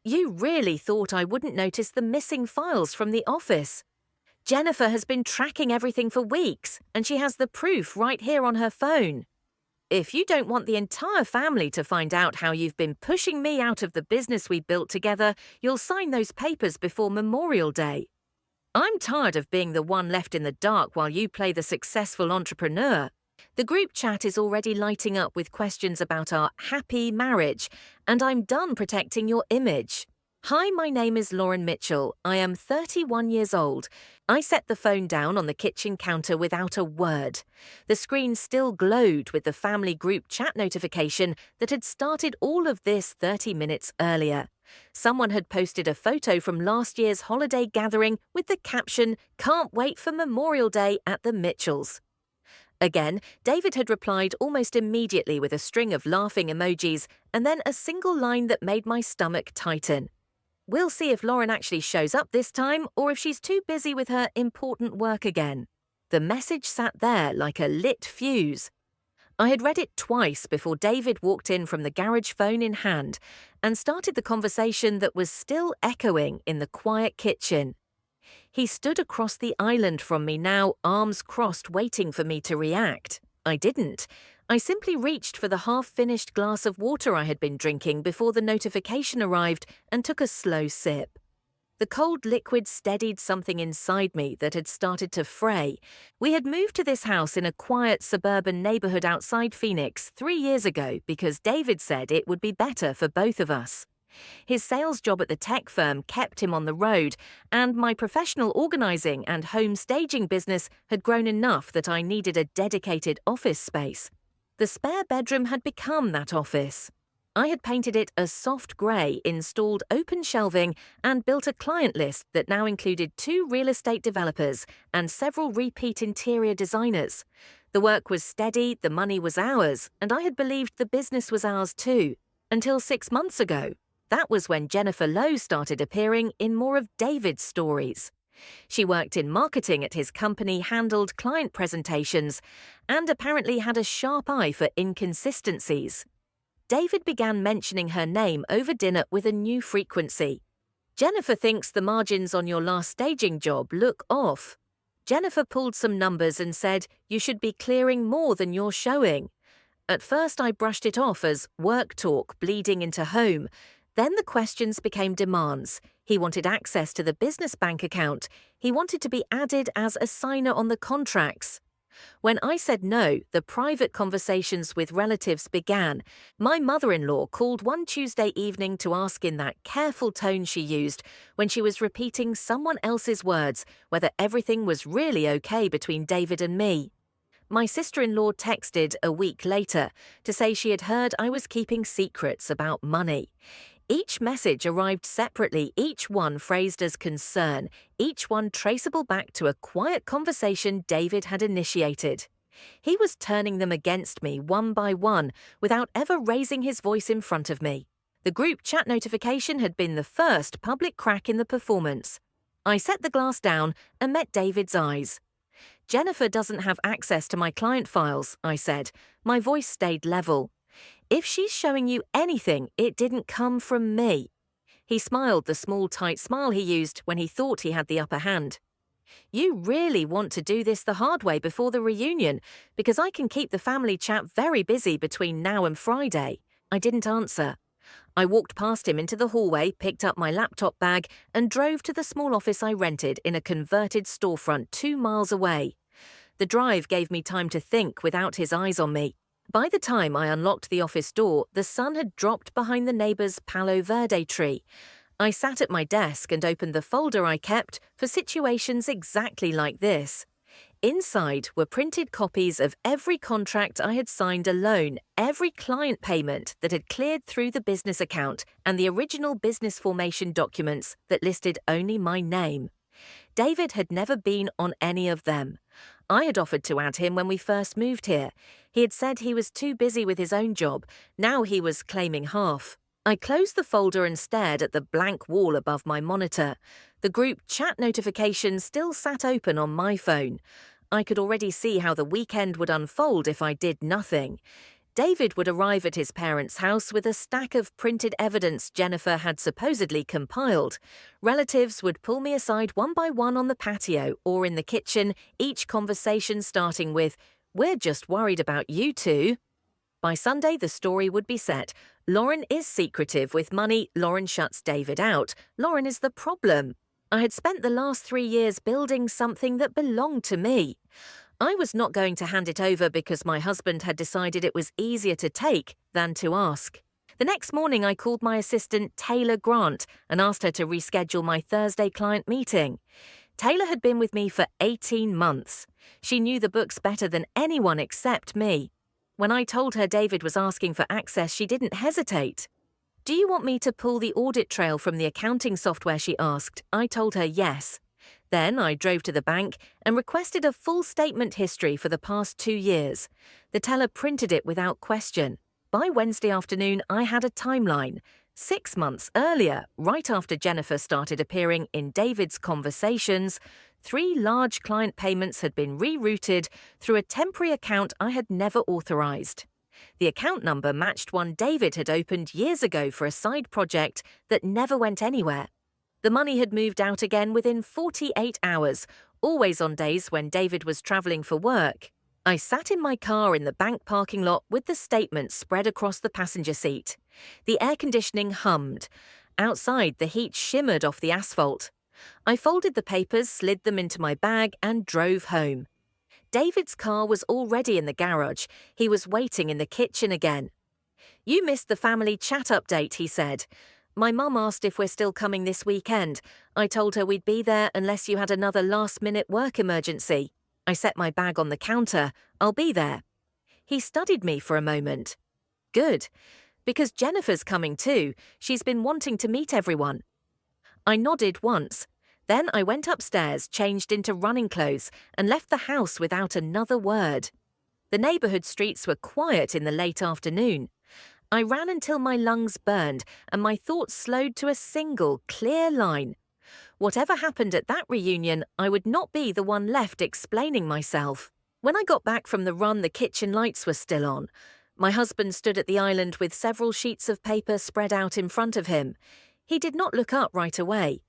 You really thought I wouldn't notice the missing files from the office. Jennifer has been tracking everything for weeks, and she has the proof right here on her phone. If you don't want the entire family to find out how you've been pushing me out of the business we built together, you'll sign those papers before Memorial Day. I'm tired of being the one left in the dark while you play the successful entrepreneur. The group chat is already lighting up with questions about our happy marriage, and I'm done protecting your image. Hi, my name is Lauren Mitchell. I am 31 years old. I set the phone down on the kitchen counter without a word. The screen still glowed with the family group chat notification that had started all of this 30 minutes earlier. Someone had posted a photo from last year's holiday gathering with the caption, "Can't wait for Memorial Day at the Mitchells." Again, David had replied almost immediately with a string of laughing emojis and then a single line that made my stomach tighten. We'll see if Lauren actually shows up this time or if she's too busy with her important work again. The message sat there like a lit fuse. I had read it twice before David walked in from the garage, phone in hand, and started the conversation that was still echoing in the quiet kitchen. He stood across the island from me now, arms crossed, waiting for me to react. I didn't. I simply reached for the half-finished glass of water I had been drinking before the notification arrived and took a slow sip. The cold liquid steadied something inside me that had started to fray. We had moved to this house in a quiet suburban neighborhood outside Phoenix 3 years ago because David said it would be better for both of us. His sales job at the tech firm kept him on the road, and my professional organizing and home staging business had grown enough that I needed a dedicated office space. The spare bedroom had become that office. I had painted it a soft grey, installed open shelving, and built a client list that now included 2 real estate developers and several repeat interior designers. The work was steady, the money was ours, and I had believed the business was ours too, until 6 months ago. That was when Jennifer Lowe started appearing in more of David's stories. She worked in marketing at his company, handled client presentations, and apparently had a sharp eye for inconsistencies. David began mentioning her name over dinner with a new frequency. Jennifer thinks the margins on your last staging job look off. Jennifer pulled some numbers and said, "You should be clearing more than you're showing." At first I brushed it off as work talk bleeding into home. Then the questions became demands. He wanted access to the business bank account. He wanted to be added as a signer on the contracts. When I said no, the private conversations with relatives began. My mother-in-law called one Tuesday evening to ask in that careful tone she used when she was repeating someone else's words whether everything was really okay between David and me. My sister-in-law texted a week later to say she had heard I was keeping secrets about money. Each message arrived separately, each one phrased as concern, each one traceable back to a quiet conversation David had initiated. He was turning them against me one by one without ever raising his voice in front of me. The group chat notification had been the first public crack in the performance. I set the glass down and met David's eyes. "Jennifer doesn't have access to my client files," I said. My voice stayed level. "If she's showing you anything, it didn't come from me." He smiled the small, tight smile he used when he thought he had the upper hand. "You really want to do this the hard way before the reunion, because I can keep the family chat very busy between now and Friday." I didn't answer. I walked past him into the hallway, picked up my laptop bag, and drove to the small office I rented in a converted storefront 2 miles away. The drive gave me time to think without his eyes on me. By the time I unlocked the office door, the sun had dropped behind the neighbor's Palo Verde tree. I sat at my desk and opened the folder I kept for situations exactly like this. Inside were printed copies of every contract I had signed alone, every client payment that had cleared through the business account, and the original business formation documents that listed only my name. David had never been on any of them. I had offered to add him when we first moved here. He had said he was too busy with his own job. Now he was claiming half. I closed the folder and stared at the blank wall above my monitor. The group chat notification still sat open on my phone. I could already see how the weekend would unfold if I did nothing. David would arrive at his parents' house with a stack of printed evidence Jennifer had supposedly compiled. Relatives would pull me aside one by one on the patio or in the kitchen, each conversation starting with, "We're just worried about you two." By Sunday, the story would be set. Lauren is secretive with money. Lauren shuts David out. Lauren is the problem. I had spent the last 3 years building something that belonged to me. I was not going to hand it over because my husband had decided it was easier to take than to ask. The next morning, I called my assistant, Taylor Grant, and asked her to reschedule my Thursday client meeting. Taylor had been with me for 18 months. She knew the books better than anyone except me. When I told her David was asking for access, she didn't hesitate. "Do you want me to pull the audit trail from the accounting software?" she asked. I told her yes. Then I drove to the bank and requested a full statement history for the past 2 years. The teller printed it without question. By Wednesday afternoon, I had a timeline. 6 months earlier, right after Jennifer started appearing in David's conversations, 3 large client payments had been rerouted through a temporary account I had never authorized. The account number matched one David had opened years ago for a side project that never went anywhere. The money had moved out again within 48 hours, always on days when David was traveling for work. I sat in my car in the bank parking lot with the statement spread across the passenger seat. The air conditioning hummed. Outside, the heat shimmered off the asphalt. I folded the papers, slid them into my bag, and drove home. David's car was already in the garage. He was waiting in the kitchen again. "You missed the family chat update," he said. "My mum asked if we're still coming this weekend. I told her we'd be there unless you had another last-minute work emergency. I set my bag on the counter. I'll be there." He studied me for a moment. "Good, because Jennifer's coming too. She's been wanting to meet everyone." I nodded once. Then I went upstairs, changed into running clothes, and left the house without another word. The neighborhood streets were quiet in the late afternoon. I ran until my lungs burned and my thoughts slowed to a single, clear line. Whatever happened at that reunion, I would not be the one left explaining myself. When I got back from the run, the kitchen lights were still on. My husband stood at the island with several sheets of paper spread out in front of him. He did not look up right away.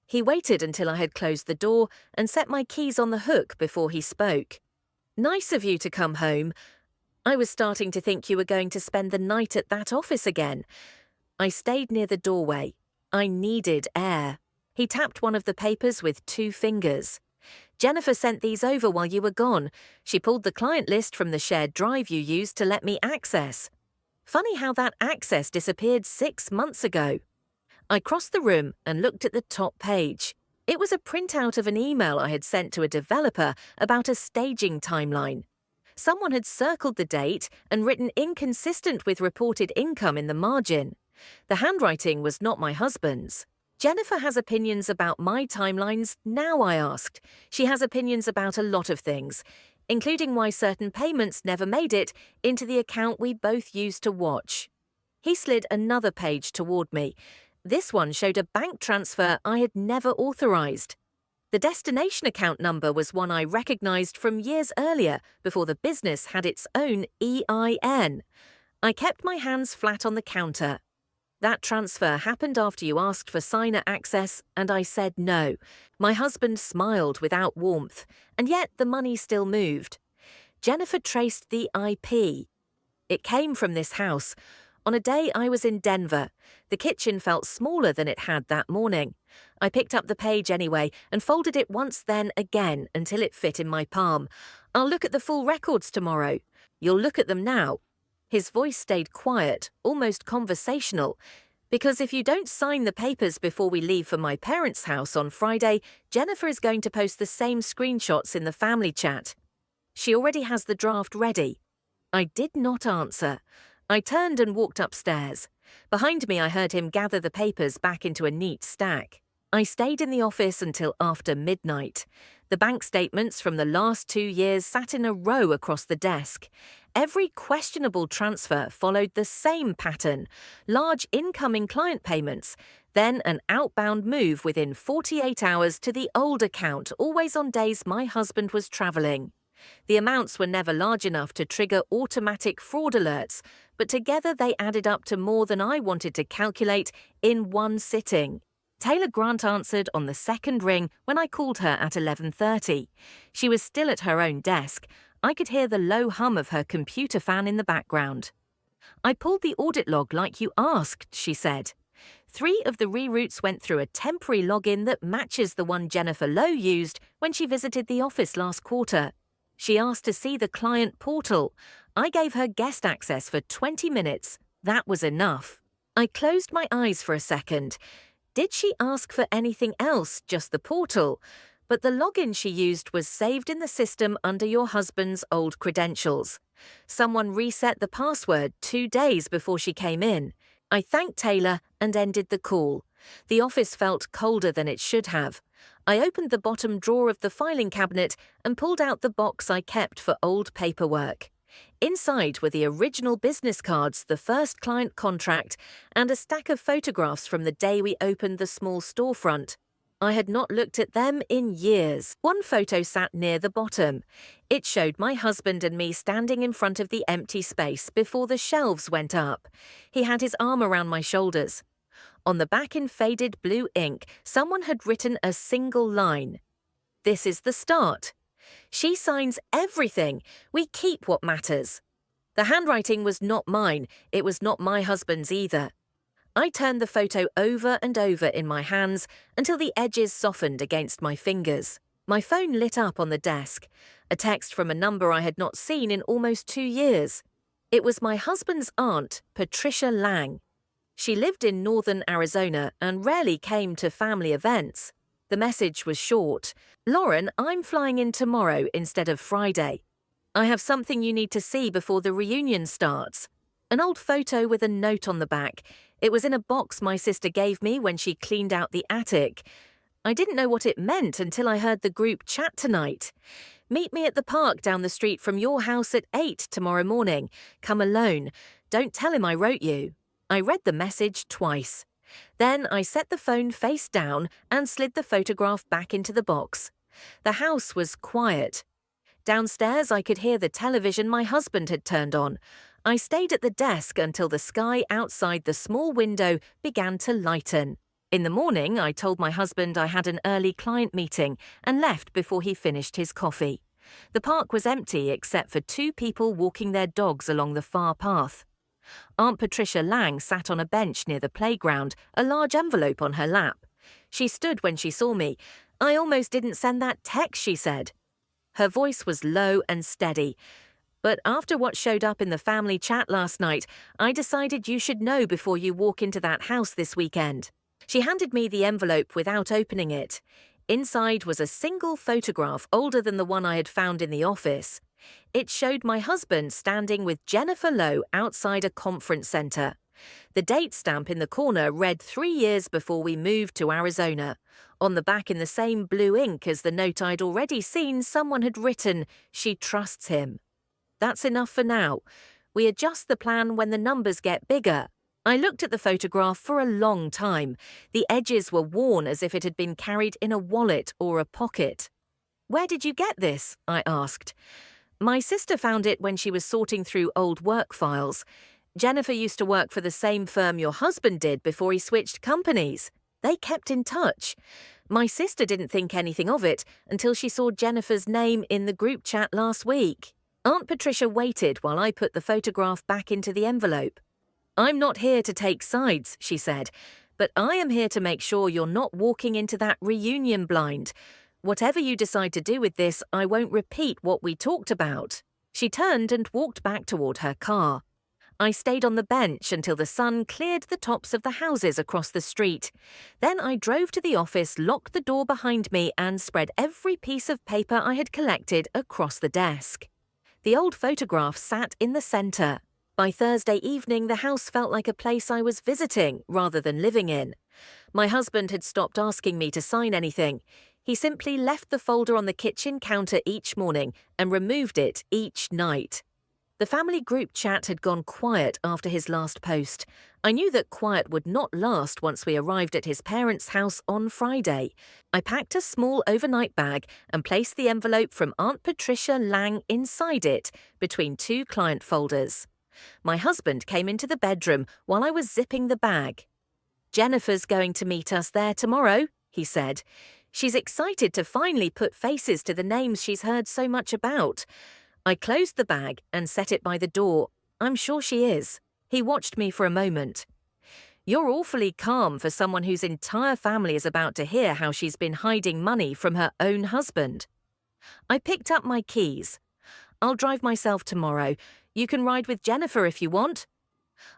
He waited until I had closed the door and set my keys on the hook before he spoke. "Nice of you to come home. I was starting to think you were going to spend the night at that office again." I stayed near the doorway. I needed air. He tapped one of the papers with 2 fingers. "Jennifer sent these over while you were gone. She pulled the client list from the shared drive you used to let me access. Funny how that access disappeared 6 months ago." I crossed the room and looked at the top page. It was a printout of an email I had sent to a developer about a staging timeline. Someone had circled the date and written inconsistent with reported income in the margin. The handwriting was not my husband's. "Jennifer has opinions about my timelines now," I asked. "She has opinions about a lot of things, including why certain payments never made it into the account we both used to watch." He slid another page toward me. This one showed a bank transfer I had never authorized. The destination account number was one I recognized from years earlier, before the business had its own EIN. I kept my hands flat on the counter. "That transfer happened after you asked for signer access, and I said no." My husband smiled without warmth, and yet the money still moved. Jennifer traced the IP. It came from this house. On a day I was in Denver, the kitchen felt smaller than it had that morning. I picked up the page anyway and folded it once then again until it fit in my palm. "I'll look at the full records tomorrow." "You'll look at them now." His voice stayed quiet, almost conversational. "Because if you don't sign the papers before we leave for my parents' house on Friday, Jennifer is going to post the same screenshots in the family chat. She already has the draft ready." I did not answer. I turned and walked upstairs. Behind me, I heard him gather the papers back into a neat stack. I stayed in the office until after midnight. The bank statements from the last 2 years sat in a row across the desk. Every questionable transfer followed the same pattern: large incoming client payments, then an outbound move within 48 hours to the old account, always on days my husband was traveling. The amounts were never large enough to trigger automatic fraud alerts, but together they added up to more than I wanted to calculate in one sitting. Taylor Grant answered on the second ring when I called her at 11:30. She was still at her own desk. I could hear the low hum of her computer fan in the background. "I pulled the audit log like you asked," she said. 3 of the reroutes went through a temporary login that matches the one Jennifer Lowe used when she visited the office last quarter. She asked to see the client portal. I gave her guest access for 20 minutes. That was enough. I closed my eyes for a second. Did she ask for anything else, just the portal? But the login she used was saved in the system under your husband's old credentials. Someone reset the password 2 days before she came in. I thanked Taylor and ended the call. The office felt colder than it should have. I opened the bottom drawer of the filing cabinet and pulled out the box I kept for old paperwork. Inside were the original business cards, the first client contract, and a stack of photographs from the day we opened the small storefront. I had not looked at them in years. One photo sat near the bottom. It showed my husband and me standing in front of the empty space before the shelves went up. He had his arm around my shoulders. On the back in faded blue ink, someone had written a single line. "This is the start. She signs everything. We keep what matters." The handwriting was not mine. It was not my husband's either. I turned the photo over and over in my hands until the edges softened against my fingers. My phone lit up on the desk. A text from a number I had not seen in almost 2 years. It was my husband's aunt, Patricia Lang. She lived in northern Arizona and rarely came to family events. The message was short. "Lauren, I'm flying in tomorrow instead of Friday. I have something you need to see before the reunion starts." An old photo with a note on the back. It was in a box my sister gave me when she cleaned out the attic. I didn't know what it meant until I heard the group chat tonight. "Meet me at the park down the street from your house at 8 tomorrow morning. Come alone. Don't tell him I wrote you." I read the message twice. Then I set the phone face down and slid the photograph back into the box. The house was quiet. Downstairs, I could hear the television my husband had turned on. I stayed at the desk until the sky outside the small window began to lighten. In the morning, I told my husband I had an early client meeting and left before he finished his coffee. The park was empty except for 2 people walking their dogs along the far path. Aunt Patricia Lang sat on a bench near the playground, a large envelope on her lap. She stood when she saw me. "I almost didn't send that text," she said. Her voice was low and steady. "But after what showed up in the family chat last night, I decided you should know before you walk into that house this weekend." She handed me the envelope without opening it. Inside was a single photograph older than the one I had found in the office. It showed my husband standing with Jennifer Lowe outside a conference center. The date stamp in the corner read 3 years before we moved to Arizona. On the back in the same blue ink as the note I'd already seen, someone had written, "She trusts him." That's enough for now. We adjust the plan when the numbers get bigger. I looked at the photograph for a long time. The edges were worn as if it had been carried in a wallet or a pocket. "Where did you get this?" I asked. "My sister found it when she was sorting through old work files. Jennifer used to work for the same firm your husband did before he switched companies. They kept in touch. My sister didn't think anything of it until she saw Jennifer's name in the group chat last week." Aunt Patricia waited while I put the photograph back into the envelope. "I'm not here to take sides," she said, "but I am here to make sure you're not walking into that reunion blind. Whatever you decide to do with this, I won't repeat what we talked about." She turned and walked back toward her car. I stayed on the bench until the sun cleared the tops of the houses across the street. Then I drove to the office, locked the door behind me, and spread every piece of paper I had collected across the desk. The old photograph sat in the center. By Thursday evening, the house felt like a place I was visiting rather than living in. My husband had stopped asking me to sign anything. He simply left the folder on the kitchen counter each morning and removed it each night. The family group chat had gone quiet after his last post. I knew that quiet would not last once we arrived at his parents' house on Friday. I packed a small overnight bag and placed the envelope from Aunt Patricia Lang inside it, between two client folders. My husband came into the bedroom while I was zipping the bag. "Jennifer's going to meet us there tomorrow," he said. "She's excited to finally put faces to the names she's heard so much about." I closed the bag and set it by the door. "I'm sure she is." He watched me for a moment. "You're awfully calm for someone whose entire family is about to hear how she's been hiding money from her own husband." I picked up my keys. "I'll drive myself tomorrow. You can ride with Jennifer if you want."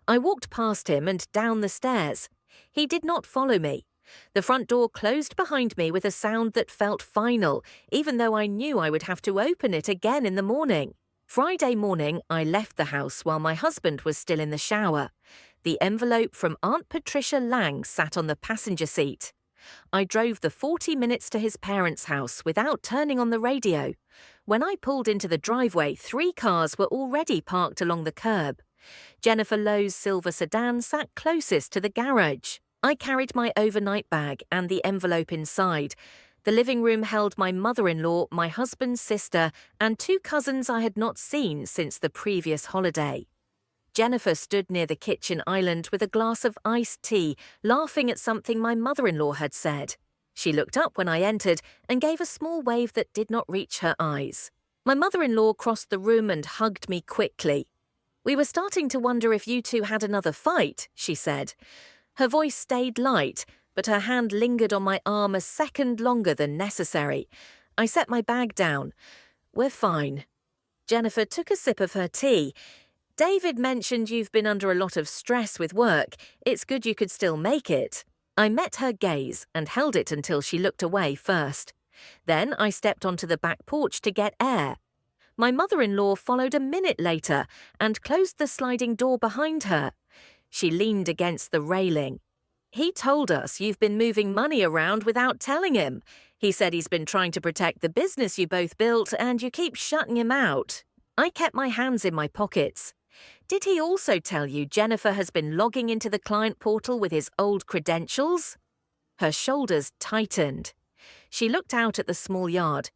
I walked past him and down the stairs. He did not follow me. The front door closed behind me with a sound that felt final, even though I knew I would have to open it again in the morning. Friday morning, I left the house while my husband was still in the shower. The envelope from Aunt Patricia Lang sat on the passenger seat. I drove the 40 minutes to his parents' house without turning on the radio. When I pulled into the driveway, 3 cars were already parked along the curb. Jennifer Lowe's silver sedan sat closest to the garage. I carried my overnight bag and the envelope inside. The living room held my mother-in-law, my husband's sister, and 2 cousins I had not seen since the previous holiday. Jennifer stood near the kitchen island with a glass of iced tea, laughing at something my mother-in-law had said. She looked up when I entered and gave a small wave that did not reach her eyes. My mother-in-law crossed the room and hugged me quickly. "We were starting to wonder if you two had another fight," she said. Her voice stayed light, but her hand lingered on my arm a second longer than necessary. I set my bag down. "We're fine." Jennifer took a sip of her tea. "David mentioned you've been under a lot of stress with work. It's good you could still make it." I met her gaze and held it until she looked away first. Then I stepped onto the back porch to get air. My mother-in-law followed a minute later and closed the sliding door behind her. She leaned against the railing. "He told us you've been moving money around without telling him. He said he's been trying to protect the business you both built and you keep shutting him out." I kept my hands in my pockets. "Did he also tell you Jennifer has been logging into the client portal with his old credentials?" Her shoulders tightened. She looked out at the small yard.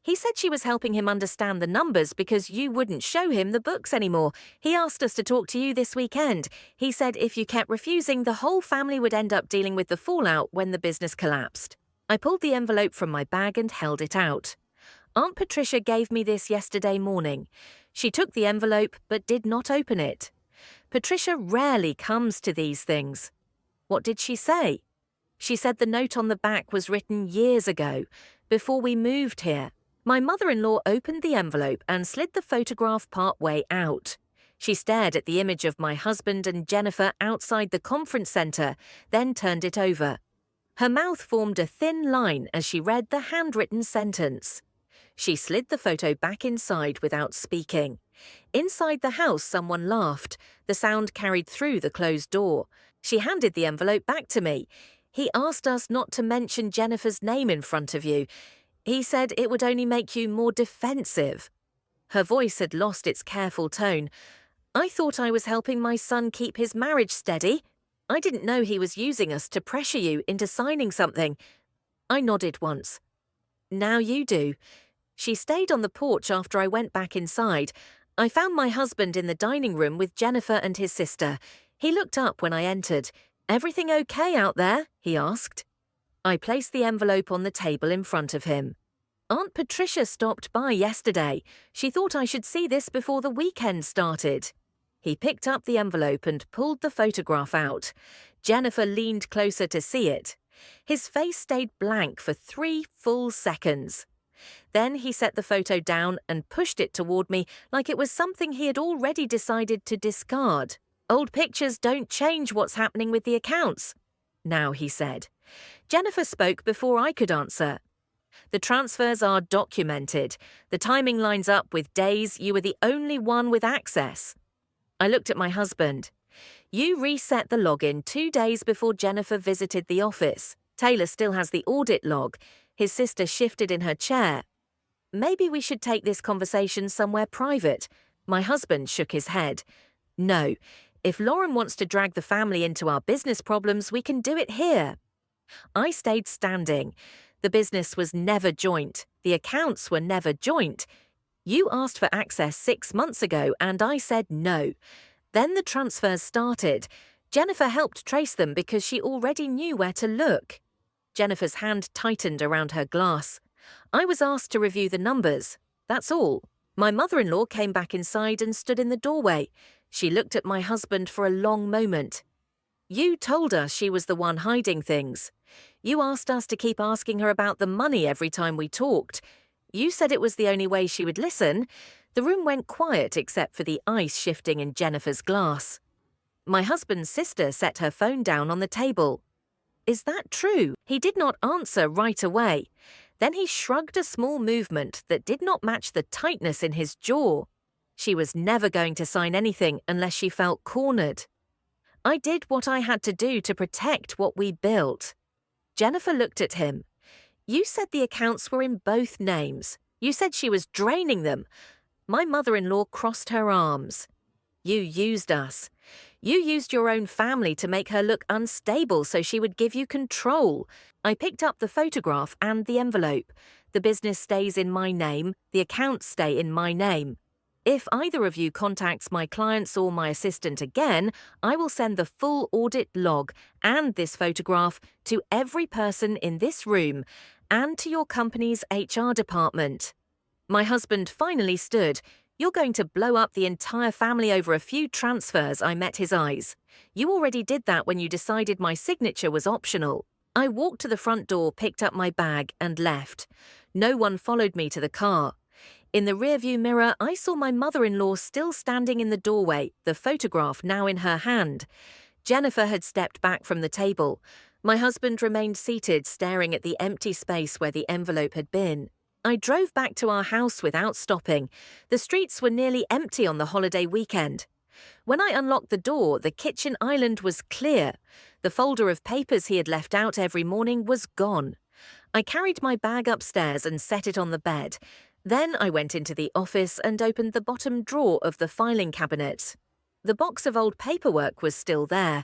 "He said she was helping him understand the numbers because you wouldn't show him the books anymore. He asked us to talk to you this weekend. He said if you kept refusing, the whole family would end up dealing with the fallout when the business collapsed." I pulled the envelope from my bag and held it out. "Aunt Patricia gave me this yesterday morning. She took the envelope but did not open it. Patricia rarely comes to these things." "What did she say?" "She said the note on the back was written years ago, before we moved here." My mother-in-law opened the envelope and slid the photograph part way out. She stared at the image of my husband and Jennifer outside the conference center, then turned it over. Her mouth formed a thin line as she read the handwritten sentence. She slid the photo back inside without speaking. Inside the house, someone laughed. The sound carried through the closed door. She handed the envelope back to me. "He asked us not to mention Jennifer's name in front of you. He said it would only make you more defensive." Her voice had lost its careful tone. "I thought I was helping my son keep his marriage steady. I didn't know he was using us to pressure you into signing something." I nodded once. "Now you do." She stayed on the porch after I went back inside. I found my husband in the dining room with Jennifer and his sister. He looked up when I entered. "Everything okay out there?" he asked. I placed the envelope on the table in front of him. "Aunt Patricia stopped by yesterday. She thought I should see this before the weekend started." He picked up the envelope and pulled the photograph out. Jennifer leaned closer to see it. His face stayed blank for 3 full seconds. Then he set the photo down and pushed it toward me like it was something he had already decided to discard. "Old pictures don't change what's happening with the accounts now," he said. Jennifer spoke before I could answer. "The transfers are documented. The timing lines up with days you were the only one with access." I looked at my husband. "You reset the login 2 days before Jennifer visited the office. Taylor still has the audit log." His sister shifted in her chair. "Maybe we should take this conversation somewhere private." My husband shook his head. No, if Lauren wants to drag the family into our business problems, we can do it here. I stayed standing. The business was never joint. The accounts were never joint. You asked for access 6 months ago, and I said no. Then the transfers started. Jennifer helped trace them because she already knew where to look. Jennifer's hand tightened around her glass. I was asked to review the numbers. That's all. My mother-in-law came back inside and stood in the doorway. She looked at my husband for a long moment. You told us she was the one hiding things. You asked us to keep asking her about the money every time we talked. You said it was the only way she would listen. The room went quiet except for the ice shifting in Jennifer's glass. My husband's sister set her phone down on the table. Is that true? He did not answer right away. Then he shrugged a small movement that did not match the tightness in his jaw. She was never going to sign anything unless she felt cornered. I did what I had to do to protect what we built. Jennifer looked at him. You said the accounts were in both names. You said she was draining them. My mother-in-law crossed her arms. You used us. You used your own family to make her look unstable so she would give you control. I picked up the photograph and the envelope. The business stays in my name. The accounts stay in my name. If either of you contacts my clients or my assistant again, I will send the full audit log and this photograph to every person in this room and to your company's HR department. My husband finally stood. You're going to blow up the entire family over a few transfers, I met his eyes. You already did that when you decided my signature was optional. I walked to the front door, picked up my bag, and left. No one followed me to the car. In the rearview mirror, I saw my mother-in-law still standing in the doorway, the photograph now in her hand. Jennifer had stepped back from the table. My husband remained seated, staring at the empty space where the envelope had been. I drove back to our house without stopping. The streets were nearly empty on the holiday weekend. When I unlocked the door, the kitchen island was clear. The folder of papers he had left out every morning was gone. I carried my bag upstairs and set it on the bed. Then I went into the office and opened the bottom drawer of the filing cabinet. The box of old paperwork was still there.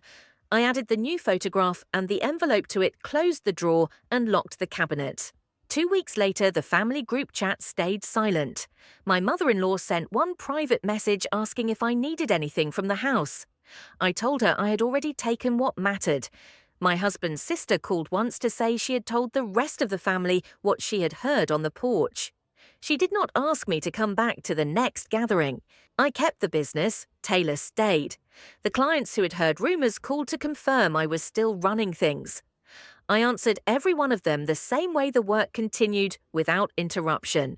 I added the new photograph and the envelope to it, closed the drawer, and locked the cabinet. 2 weeks later, the family group chat stayed silent. My mother-in-law sent one private message asking if I needed anything from the house. I told her I had already taken what mattered. My husband's sister called once to say she had told the rest of the family what she had heard on the porch. She did not ask me to come back to the next gathering. I kept the business. Taylor stayed. The clients who had heard rumors called to confirm I was still running things. I answered every one of them the same way the work continued, without interruption.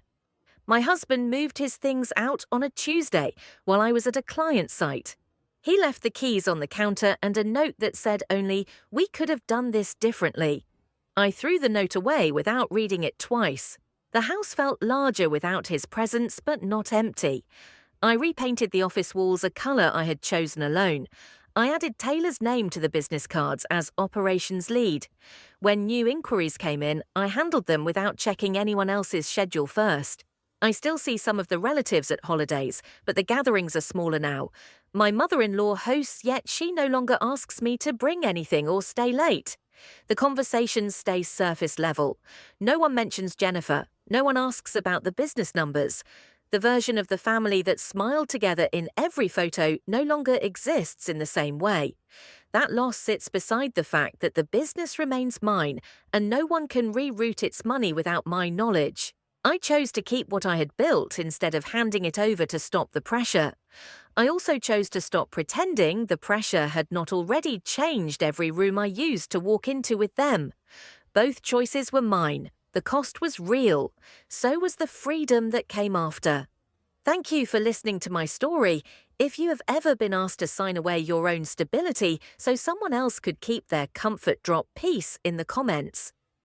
My husband moved his things out on a Tuesday while I was at a client site. He left the keys on the counter and a note that said only, "We could have done this differently." I threw the note away without reading it twice. The house felt larger without his presence, but not empty. I repainted the office walls a color I had chosen alone. I added Taylor's name to the business cards as operations lead. When new inquiries came in, I handled them without checking anyone else's schedule first. I still see some of the relatives at holidays, but the gatherings are smaller now. My mother-in-law hosts, yet she no longer asks me to bring anything or stay late. The conversation stays surface level. No one mentions Jennifer. No one asks about the business numbers. The version of the family that smiled together in every photo no longer exists in the same way. That loss sits beside the fact that the business remains mine and no one can reroute its money without my knowledge. I chose to keep what I had built instead of handing it over to stop the pressure. I also chose to stop pretending the pressure had not already changed every room I used to walk into with them. Both choices were mine. The cost was real. So was the freedom that came after. Thank you for listening to my story. If you have ever been asked to sign away your own stability so someone else could keep their comfort, drop peace in the comments.